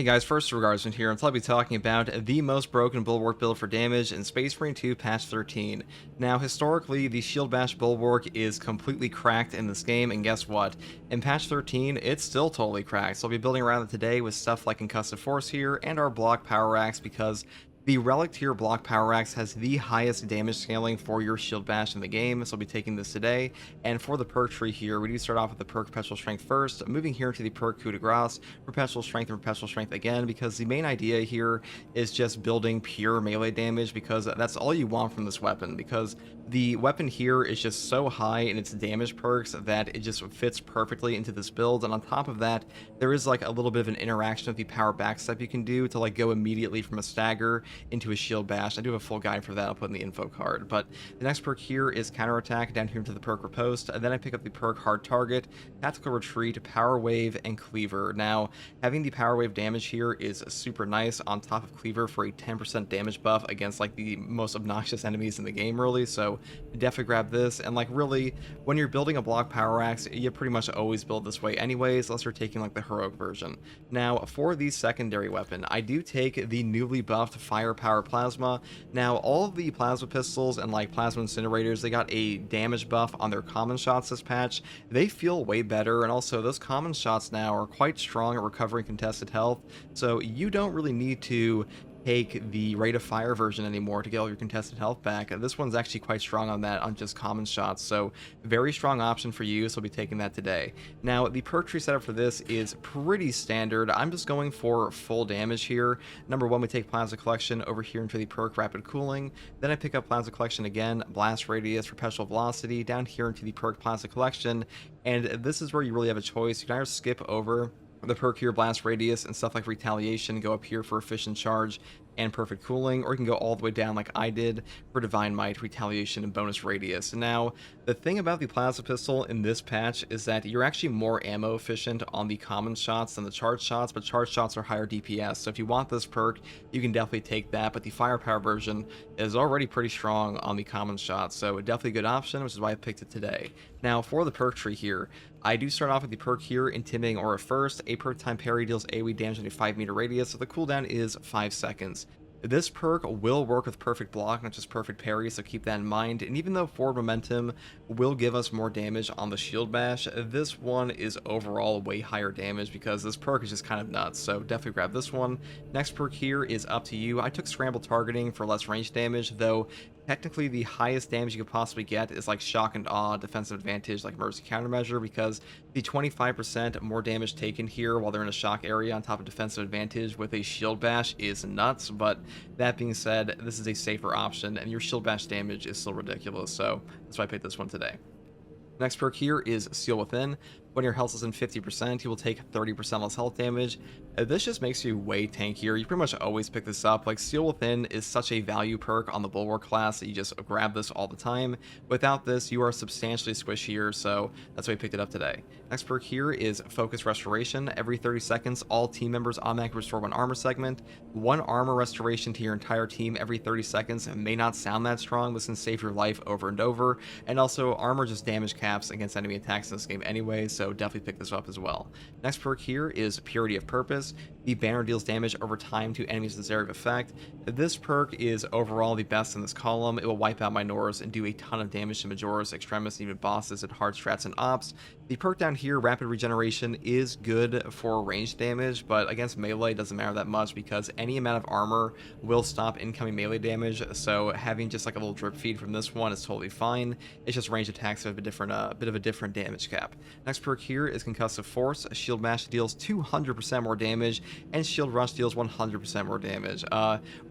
Hey guys, first Regardsman here, and I'll be talking about the most broken Bulwark build for damage in Space Marine 2 patch 13. Now, historically, the Shield Bash Bulwark is completely cracked in this game, and guess what? In patch 13, it's still totally cracked, so I'll be building around it today with stuff like Concussive Force here, and our block power axe, because the Relic tier block power axe has the highest damage scaling for your shield bash in the game, so I'll be taking this today. And for the perk tree here, we do start off with the perk Perpetual Strength first, moving here to the perk Coup de Grace, Perpetual Strength and Perpetual Strength again, because the main idea here is just building pure melee damage, because that's all you want from this weapon, because the weapon here is just so high in its damage perks that it just fits perfectly into this build. And on top of that, there is like a little bit of an interaction with the power backstep you can do to like go immediately from a stagger into a shield bash. I do have a full guide for that, I'll put in the info card. But the next perk here is counterattack, down here into the perk Riposte, and then I pick up the perk Hard Target, Tactical Retreat, Power Wave, and Cleaver. Now, having the Power Wave damage here is super nice on top of Cleaver for a 10% damage buff against like the most obnoxious enemies in the game, really. So definitely grab this. And like really, when you're building a block power axe, you pretty much always build this way anyways, unless you're taking like the heroic version. Now, for the secondary weapon, I do take the newly buffed Firepower Plasma. Now, all of the plasma pistols and like plasma incinerators, they got a damage buff on their common shots this patch. They feel way better, and also those common shots now are quite strong at recovering contested health, so you don't really need to take the rate of fire version anymore to get all your contested health back. This one's actually quite strong on that, on just common shots, so very strong option for you, so I'll be taking that today. Now, the perk tree setup for this is pretty standard. I'm just going for full damage here. Number one, we take Plasma Collection over here into the perk Rapid Cooling, then I pick up Plasma Collection again, Blast Radius, Perpetual Velocity, down here into the perk Plasma Collection, and this is where you really have a choice. You can either skip over the perk here, Blast Radius, and stuff like Retaliation, go up here for Efficient Charge and Perfect Cooling, or you can go all the way down like I did for Divine Might, Retaliation, and Bonus Radius. Now, the thing about the Plasma Pistol in this patch is that you're actually more ammo efficient on the common shots than the charge shots, but charge shots are higher DPS, so if you want this perk, you can definitely take that, but the Firepower version is already pretty strong on the common shots, so definitely a good option, which is why I picked it today. Now, for the perk tree here, I do start off with the perk here, Intimidating Aura first. A perk time parry deals AoE damage in a 5-meter radius, so the cooldown is 5 seconds. This perk will work with perfect block, not just perfect parry, so keep that in mind. And even though forward momentum will give us more damage on the shield bash, this one is overall way higher damage because this perk is just kind of nuts, so definitely grab this one. Next perk here is up to you. I took scramble targeting for less range damage, though technically the highest damage you could possibly get is like shock and awe, defensive advantage, like mercy countermeasure, because the 25% more damage taken here while they're in a shock area on top of defensive advantage with a shield bash is nuts. But that being said, this is a safer option, and your shield bash damage is still ridiculous, so that's why I picked this one today. Next perk here is Seal Within. When your health is in 50%, you will take 30% less health damage. This just makes you way tankier. You pretty much always pick this up. Like, Seal Within is such a value perk on the Bulwark class that you just grab this all the time. Without this, you are substantially squishier, so that's why I picked it up today. Next perk here is Focus Restoration. Every 30 seconds, all team members automatically restore 1 armor segment. 1 armor restoration to your entire team every 30 seconds may not sound that strong, but this can save your life over and over. And also, armor just damage caps against enemy attacks in this game anyway, so definitely pick this up as well. Next perk here is Purity of Purpose. The banner deals damage over time to enemies with zero effect. This perk is overall the best in this column. It will wipe out minors and do a ton of damage to Majoris, Extremis, and even bosses at hard strats and ops. The perk down here, Rapid Regeneration, is good for range damage, but against melee it doesn't matter that much because any amount of armor will stop incoming melee damage, so having just like a little drip feed from this one is totally fine. It's just range attacks have a bit of a different damage cap. Next perk here is Concussive Force. Shield Bash deals 200% more damage, and Shield Rush deals 100% more damage.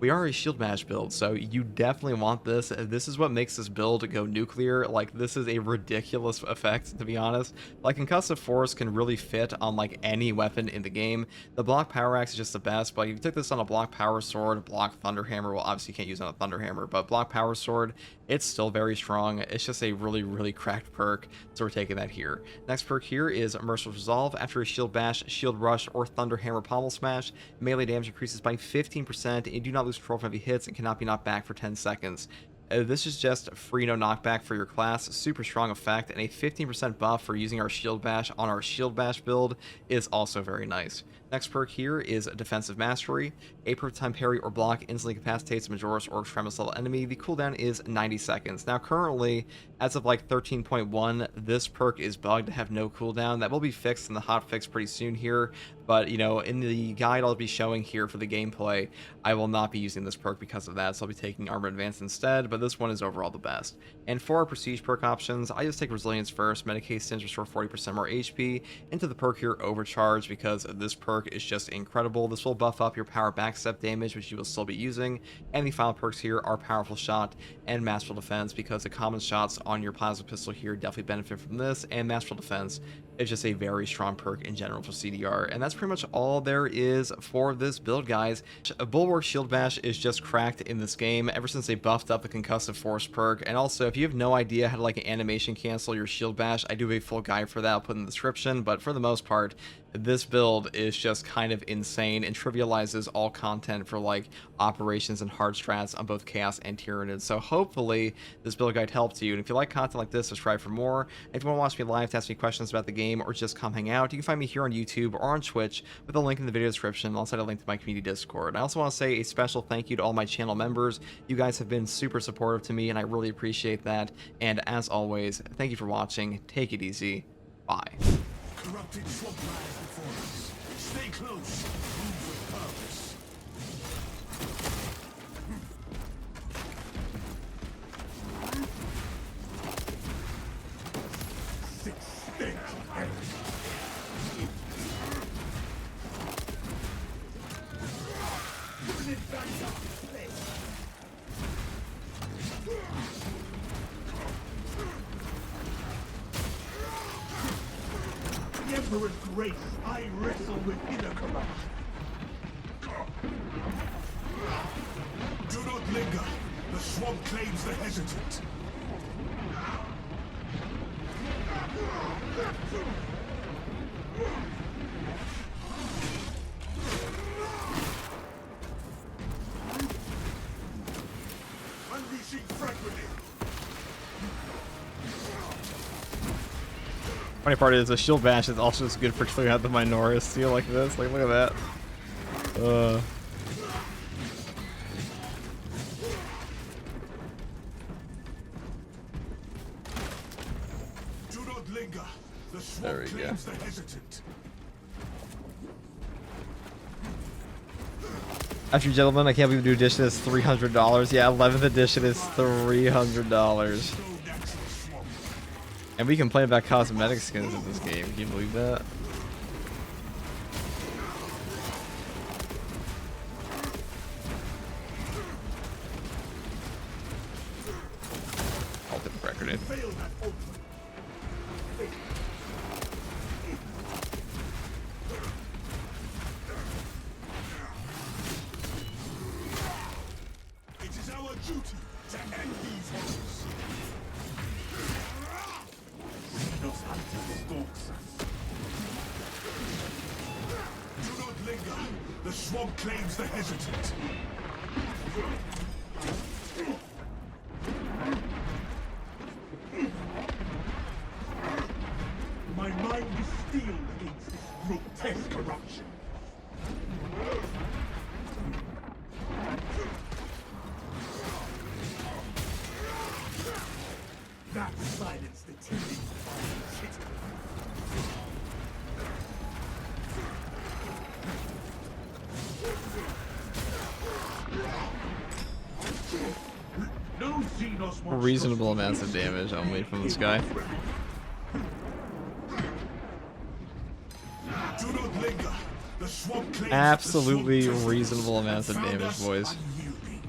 We are a Shield Bash build, so you definitely want this. This is what makes this build go nuclear. Like, this is a ridiculous effect, to be honest. Like, Concussive Force can really fit on like any weapon in the game. The block power axe is just the best, but if you took this on a block power sword, block thunderhammer, well, obviously you can't use it on a thunderhammer, but block power sword, it's still very strong. It's just a really cracked perk, so we're taking that here. Next perk here is Merciless Resolve. After a shield bash, shield rush, or thunderhammer pommel smash, melee damage increases by 15%, and you do not lose control from heavy hits and cannot be knocked back for 10 seconds. This is just free no knockback for your class, super strong effect, and a 15% buff for using our shield bash on our shield bash build is also very nice. Next perk here is Defensive Mastery. A per time parry or block instantly incapacitates a Majoris or Extremis level enemy. The cooldown is 90 seconds. Now currently, as of like 13.1, this perk is bugged to have no cooldown. That will be fixed in the hotfix pretty soon here, but you know, in the guide I'll be showing here for the gameplay, I will not be using this perk because of that, so I'll be taking Armor Advance instead, but this one is overall the best. And for our Prestige perk options, I just take Resilience first, Medicate Sins restore 40% more HP, into the perk here Overcharge, because this perk is just incredible. This will buff up your power backstep damage, which you will still be using, and the final perks here are Powerful Shot and Masterful Defense, because the common shots on your Plasma Pistol here definitely benefit from this, and Masterful Defense is just a very strong perk in general for CDR. And that's pretty much all there is for this build, guys. Bulwark Shield Bash is just cracked in this game ever since they buffed up the Concussive Force perk. And also, if you have no idea how to like animation cancel your Shield Bash, I do have a full guide for that. I'll put in the description, but for the most part, this build is just kind of insane and trivializes all content for like operations and hard strats on both Chaos and Tyranid. So hopefully this build guide helped you, and if you like content like this, subscribe for more. And if you want to watch me live to ask me questions about the game or just come hang out, you can find me here on YouTube or on Twitch with a link in the video description, alongside a link to my community Discord. I also want to say a special thank you to all my channel members. You guys have been super supportive to me and I really appreciate that. And as always, thank you for watching. Take it easy. Bye. Corrupted swamp lies before us. Stay close. Move with purpose. Six stench enemies. Bring it back up. The Emperor's grace, I wrestle with inner corruption. Do not linger. The swamp claims the hesitant. Unleashing fragmenting. Funny part is the Shield Bash is also just good for clearing out the Minoris seal like this. Like, look at that. Do not linger. The swamp There we go. claims the hesitant. After you, gentlemen, I can't believe the new edition is $300. Yeah, 11th edition is $300. No natural swamp. And we complain about cosmetic skins in this game. Can you believe that? I'll take the record in. Fail that open. It is our duty to end these horrors. Those hunters stalks us. Do not linger. The swamp claims the hesitant. My mind is steeled against this grotesque corruption. That silenced the teeming city. No Xenos wants Reasonable amounts of damage only from this guy. Do not linger. The swamp claims Absolutely the swamp reasonable amounts of found damage, us boys. unyielding.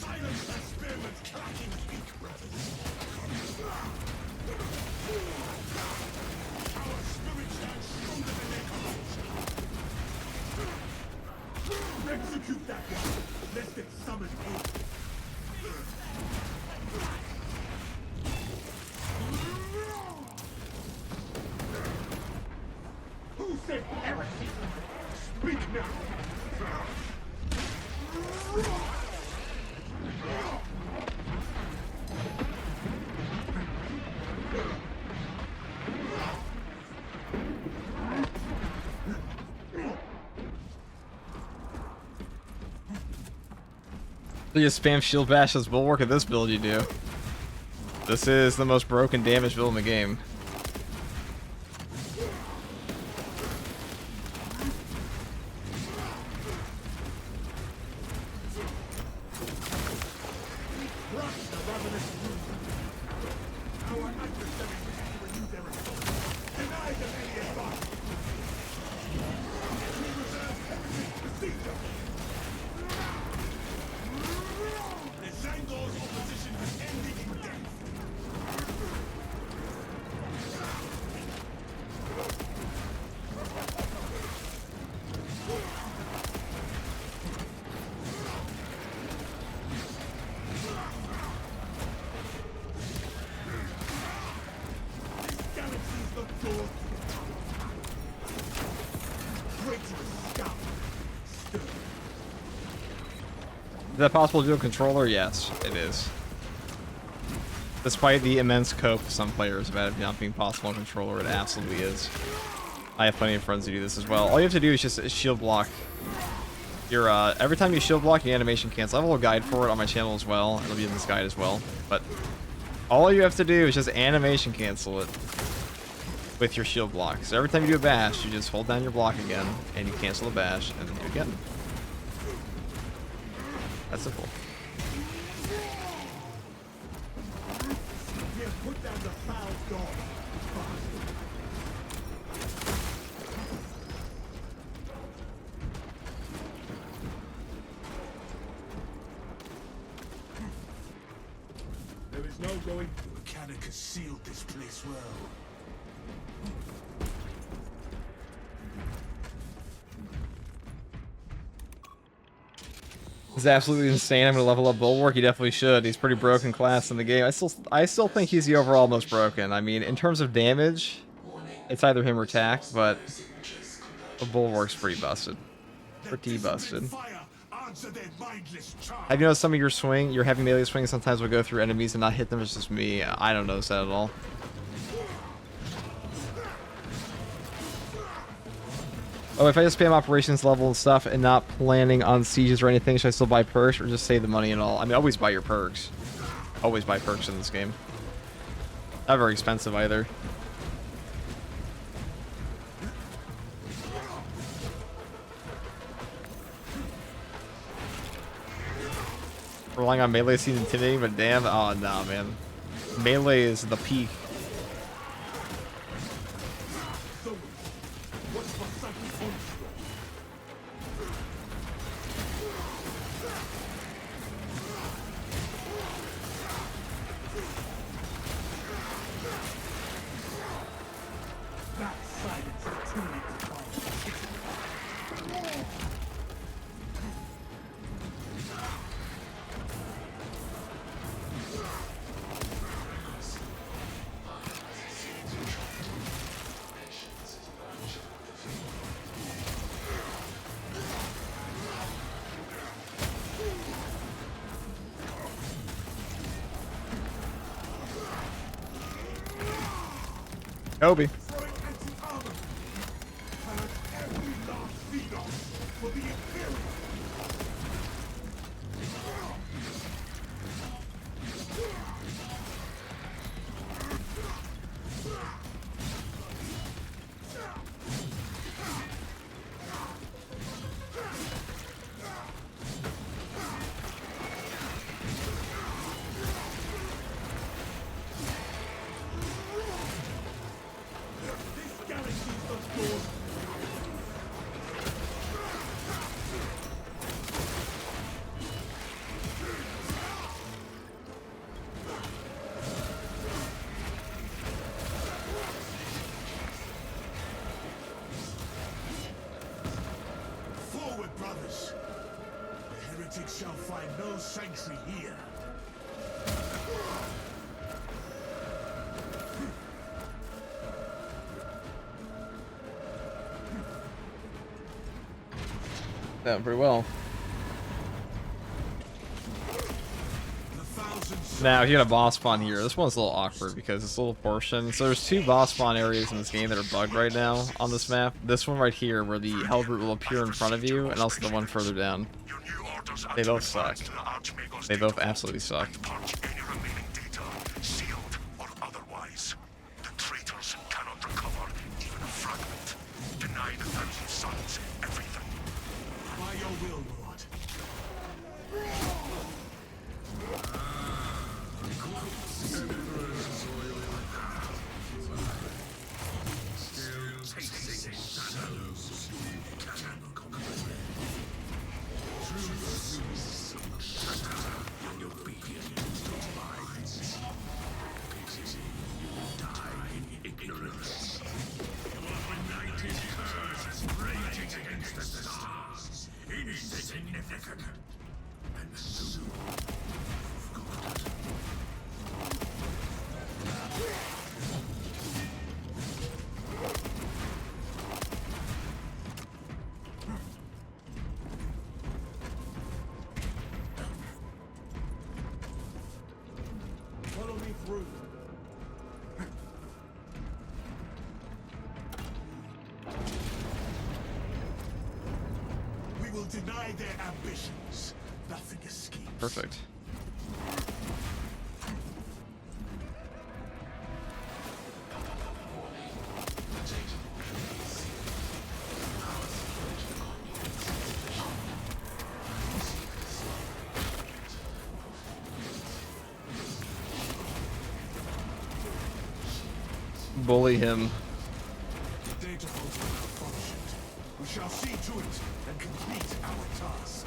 Silence that spearman's clacking beak, brothers. Our spirit stands stronger than their corruption. Execute that one, lest it summon aid. You just spam shield bash as Bulwark at this build you do. This is the most broken damage build in the game. Is that possible to do a controller? Yes, it is. Despite the immense cope of some players about it not being possible on controller, it absolutely is. I have plenty of friends who do this as well. All you have to do is just shield block. Your every time you shield block, your animation cancel. I have a little guide for it on my channel as well. It'll be in this guide as well. But all you have to do is just animation cancel it with your shield block. So every time you do a bash, you just hold down your block again, and you cancel the bash, and then do it again. That's simple. There is no going. The mechanic has sealed this place well. This is absolutely insane. I'm gonna level up Bulwark. He definitely should. He's pretty broken class in the game. I still think he's the overall most broken. I mean, in terms of damage, it's either him or Tack, but the Bulwark's pretty busted. Pretty busted. Have you noticed some of your heavy melee swings sometimes will go through enemies and not hit them? It's just me. I don't notice that at all. Oh, if I just spam operations level and stuff and not planning on sieges or anything, should I still buy perks or just save the money and all? I mean, always buy your perks. Always buy perks in this game. Not very expensive either. Relying on melee seems intimidating, but damn, oh no, man. Melee is the peak. Kobe. Shall find no sanctuary here. That pretty well. Now, if you got a boss spawn here, this one's a little awkward because it's a little portion. So there's two boss spawn areas in this game that are bugged right now on this map. This one right here, where the Hellbrute will appear in front of you, and also the one further down. Your new They both suck. They both absolutely suck. Punch any remaining data, sealed or otherwise. The traitors cannot recover even a fragment. Deny the Thousand Sons everything. By your will, Lord. Follow me through. We will deny their ambitions. Nothing escapes. Perfect. Bully him. The data vault malfunctioned. We shall see to it and complete our task.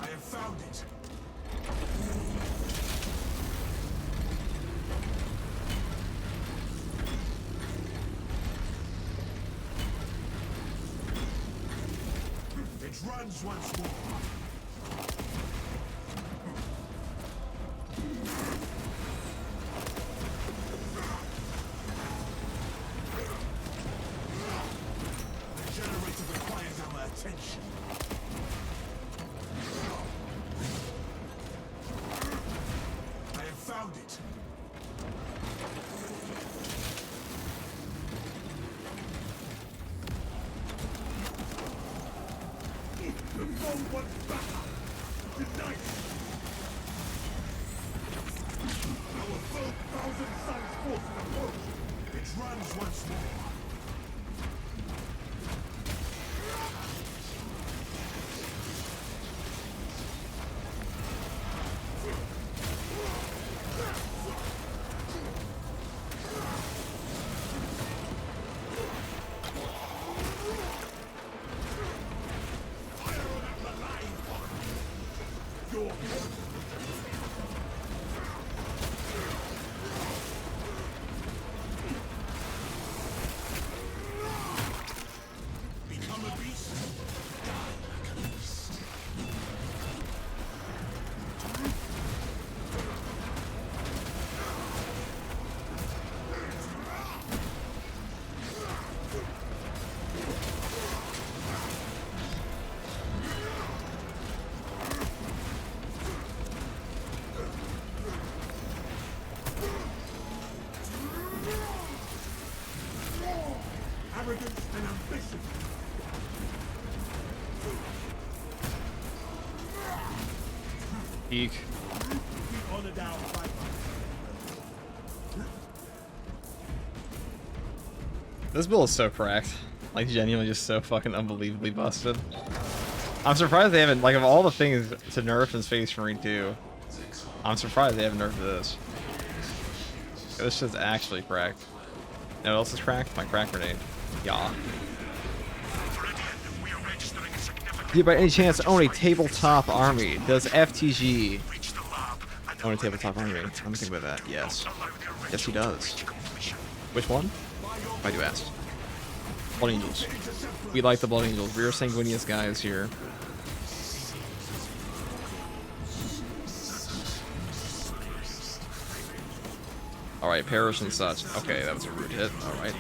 I have found it. It runs once more. The generator requires our attention. I have found it. The foe wants battle. Tonight. Our 12,000 Suns forces approach. It runs once more. Become a beast. Die like a beast. Arrogance and ambition. Eek. We honor our fight. This build is so cracked. Like, genuinely just so fucking unbelievably busted. I'm surprised they haven't, like, of all the things to nerf in Space Marine 2, I'm surprised they haven't nerfed this. This shit's actually cracked. You know what else is cracked? My crack grenade. Yeah. Do you by any chance own a tabletop army? Does FTG own a tabletop army? I'm thinking about that. Yes. Yes, he does. Which one? I do ask. Blood Angels. We like the Blood Angels. We're sanguineous guys here. Alright, perish and such. Okay, that was a rude hit. Alright.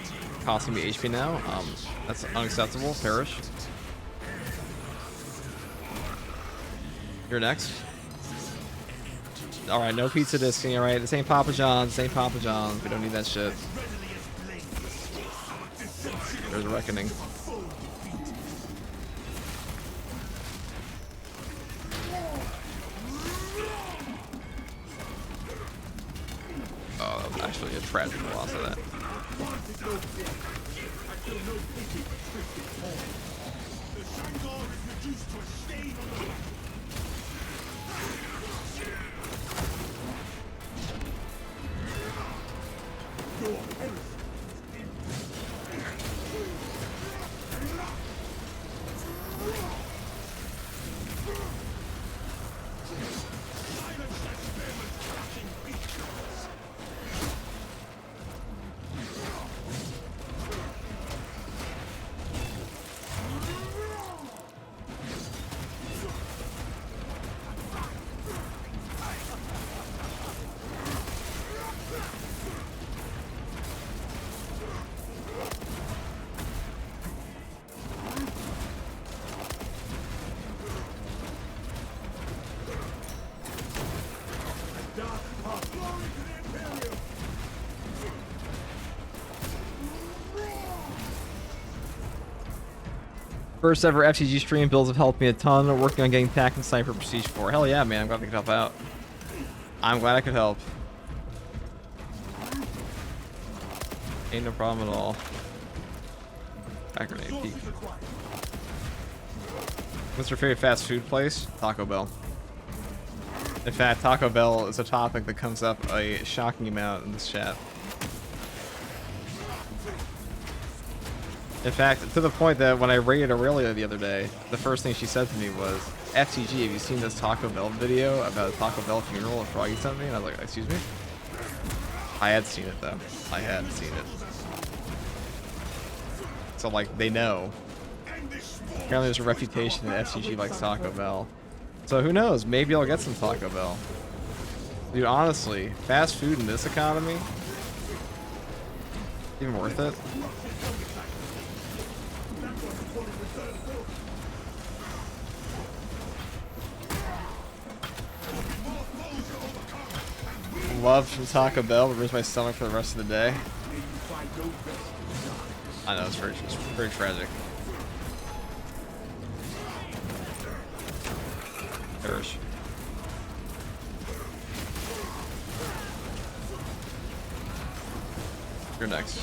Costing me HP now. That's unacceptable. Perish. You're next. Alright, no pizza disking, alright. This ain't Papa John's. This ain't Papa John's. We don't need that shit. There's a reckoning. actually a tragic loss of that. First ever FTG stream. Builds have helped me a ton. Working on getting Pack and Sniper Prestige 4. Hell yeah, man. I'm glad I could help out. I'm glad I could help. Ain't no problem at all. Back grenade peek. What's your favorite fast food place? Taco Bell. In fact, Taco Bell is a topic that comes up a shocking amount in this chat. In fact, to the point that when I raided Aurelia the other day, the first thing she said to me was, FTG, have you seen this Taco Bell video about a Taco Bell funeral and Froggy sent me? And I was like, excuse me? I had seen it though. I had seen it. So like, they know. Apparently there's a reputation that FTG likes Taco Bell. So who knows, maybe I'll get some Taco Bell. Dude, honestly, fast food in this economy? Even worth it? Love from Taco Bell, but ruins my stomach for the rest of the day. I know, it's very tragic. Perish. You're next.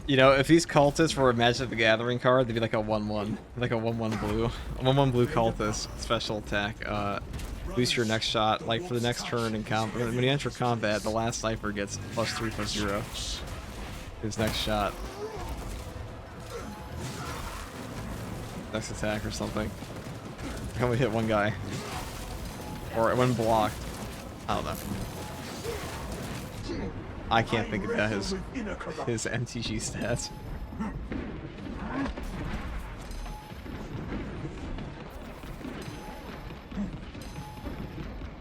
You know, if these cultists were a Magic the Gathering card, they'd be like a 1/1. Like a 1/1 blue. A 1/1 blue cultist. Special attack. Boost your next shot. Like for the next turn in combat. When you enter combat, the last sniper gets +3/+0. His next shot. Next attack or something. I can only hit one guy. Or when blocked. I don't know. I can't think about his MTG stats.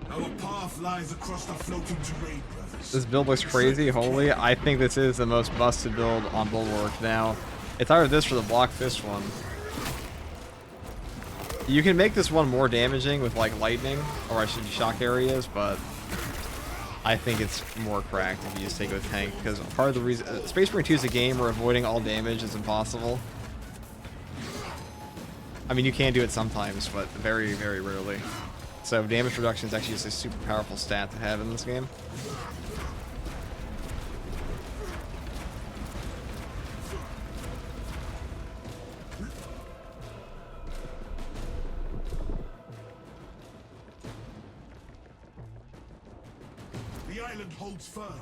Our path lies across the floating terrain, brothers. This build looks crazy. Holy, I think this is the most busted build on Bulwark now. It's either this or the Block Fist one. You can make this one more damaging with like lightning, or I should shock areas, but I think it's more cracked if you just take it with tank, because part of the reason Space Marine 2 is a game where avoiding all damage is impossible. I mean, you can do it sometimes, but very, very rarely. So damage reduction is actually just a super powerful stat to have in this game. The island holds firm.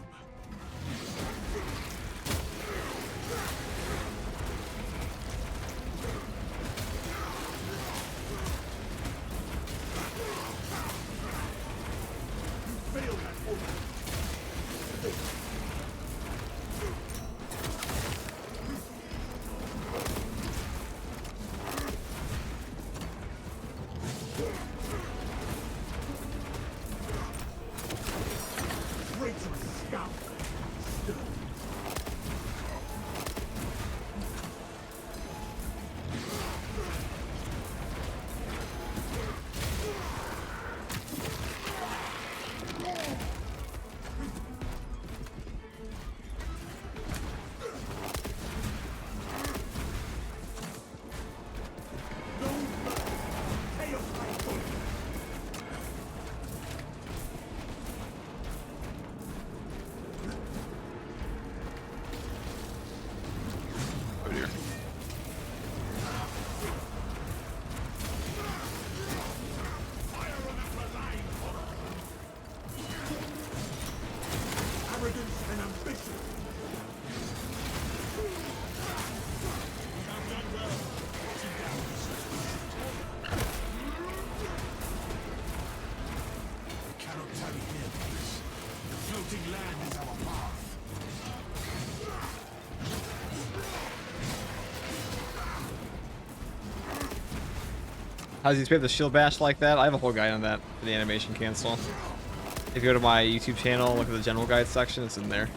How does he spam the shield bash like that? I have a whole guide on that for the animation cancel. If you go to my YouTube channel, look at the general guide section, it's in there.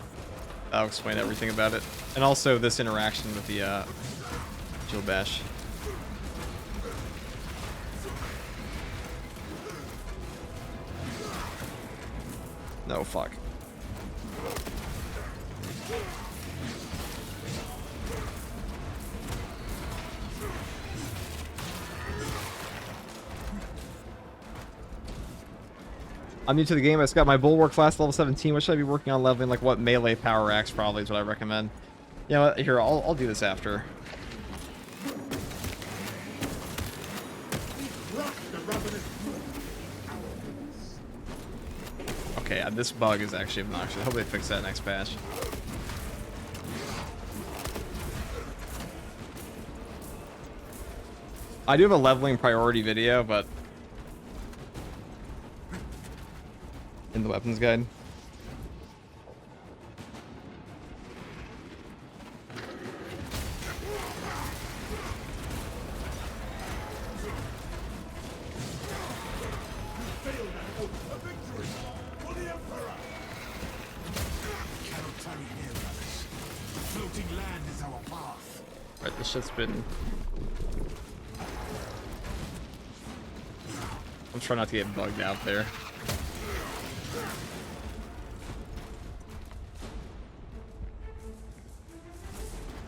I'll explain everything about it. And also this interaction with the shield bash. No, fuck. I'm new to the game. I just got my Bulwark class level 17. What should I be working on leveling? Like what melee power axe probably is what I recommend. You know what? Here, I'll do this after. Okay, this bug is actually obnoxious. I hope they fix that next patch. I do have a leveling priority video, but in the weapons guide. Right, this shit's been... I'm trying not to get bugged out there.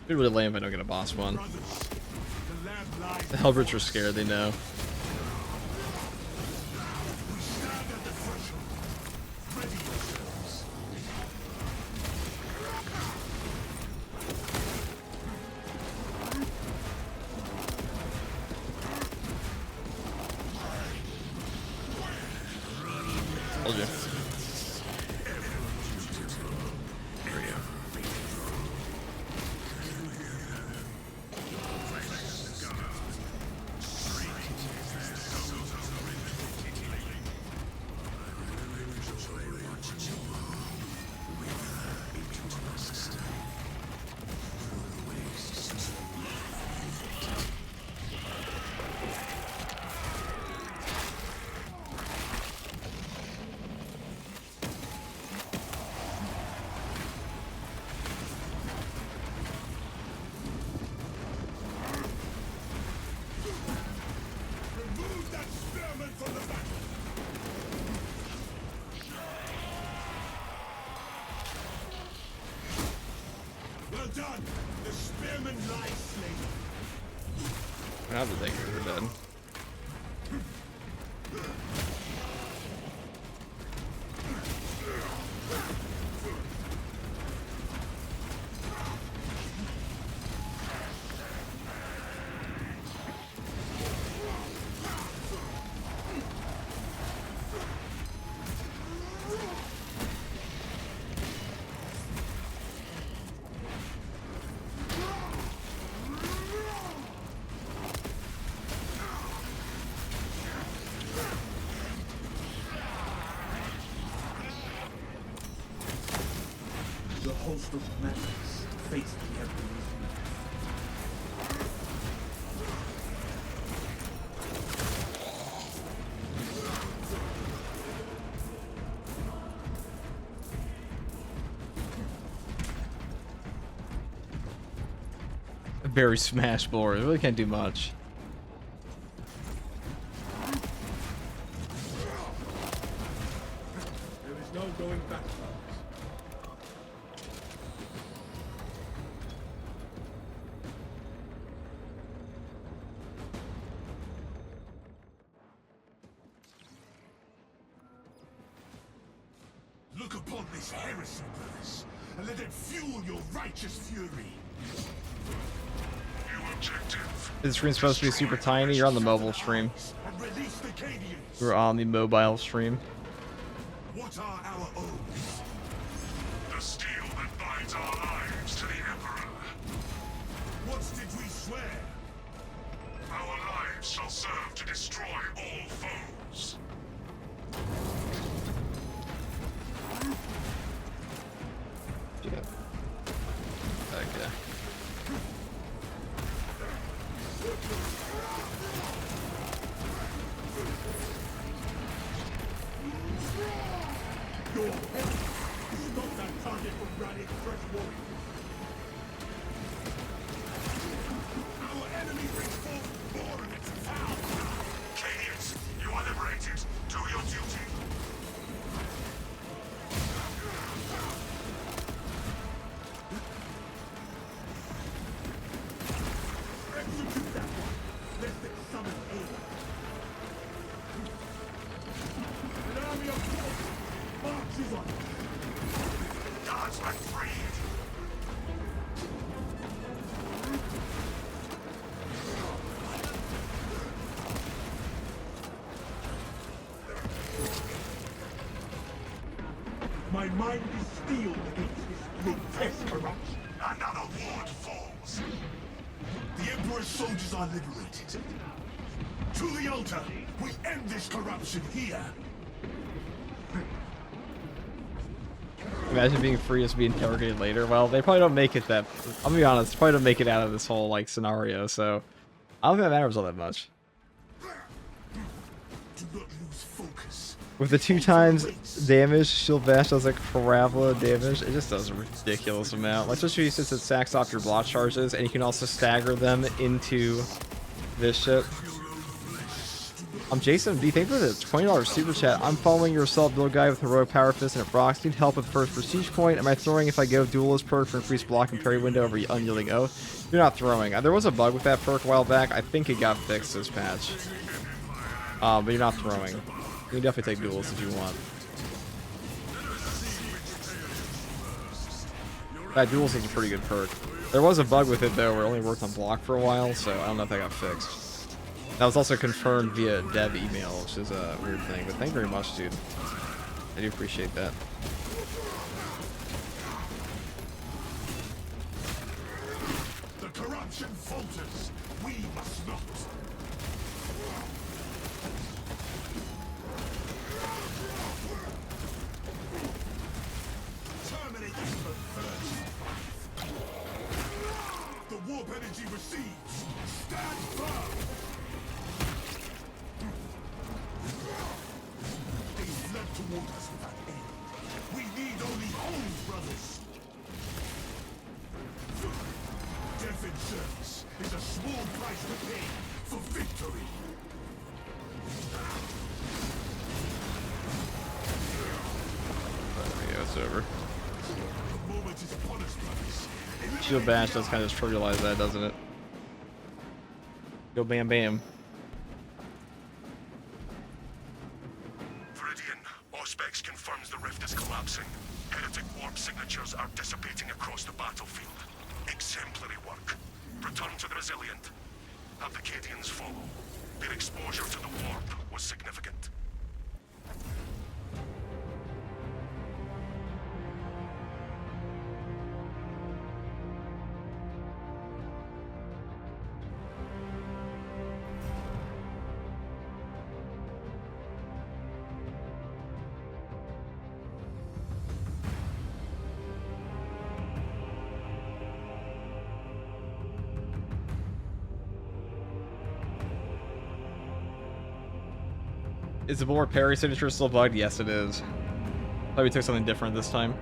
It'd be really lame if I don't get a boss one. The Hellbrutes are scared, they know. Told you. Done. The spearman lies slain. Now that they are dead. The host of madness faced the Emperor's wrath. Very smash board. It really can't do much. There is no going back. Look upon this heresy, brothers, and let it fuel your righteous fury. New objective. This stream's supposed to be super tiny. You're on the mobile stream. And release the Cadians. We're on the mobile stream. What are our oaths? The steel that binds our lives to the Emperor. What did we swear? Our lives shall serve to destroy all foes. your head to stop that target from rallying fresh warriors. Our enemy brings forth more of its power. Canians, you are liberated. Do your duty. Execute that one, lest it summon aid. An army of force marches on. Guardsmen freed. My mind is steeled against this grotesque corruption. Another ward falls. The Emperor's soldiers are liberated. To the altar! We end this corruption here! Imagine being free to be interrogated later. Well, they probably don't make it that... I'm gonna be honest, they probably don't make it out of this whole, like, scenario, so... I don't think that matters all that much. Do not lose focus. With the 2 times damage, Shield Bash does like Parabola damage. It just does a ridiculous amount. Like, especially since it sacks off your block charges, and you can also stagger them into this shit. Jason B. Thank you for the $20 super chat. I'm following your assault build guy with heroic power fist and a Brox. Need help with first prestige point. Am I throwing if I go duelist perk for increased block and parry window over unyielding oath? You're not throwing. There was a bug with that perk a while back. I think it got fixed this patch. But you're not throwing. You can definitely take duels if you want. That duels is a pretty good perk. There was a bug with it though where it only worked on block for a while, so I don't know if that got fixed. That was also confirmed via dev email, which is a weird thing, but thank you very much, dude. I do appreciate that. The corruption falters. We must not. Terminate this perversion. The warp energy recedes. Stand firm. They fled toward us without aid. We need only homes, brothers. Death in service is a small price to pay for victory. Yeah, it's over. The moment is upon us, brothers. Shield Bash does kind of just trivialize that, doesn't it? Go bam bam. Viridian, Auspex confirms the rift is collapsing. Heretic warp signatures are dissipating across the battlefield. Exemplary work. Return to the Resilient. Have the Cadians follow. Their exposure to the warp was significant. Is the Bulwark parry signature still bugged? Yes, it is. Thought we took something different this time.